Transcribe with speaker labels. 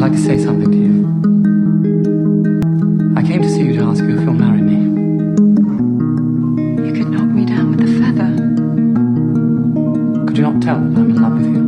Speaker 1: like to say something to you. I came to see you to ask you if you'll marry me.
Speaker 2: You could knock me down with a feather.
Speaker 1: Could you not tell that I'm in love with you?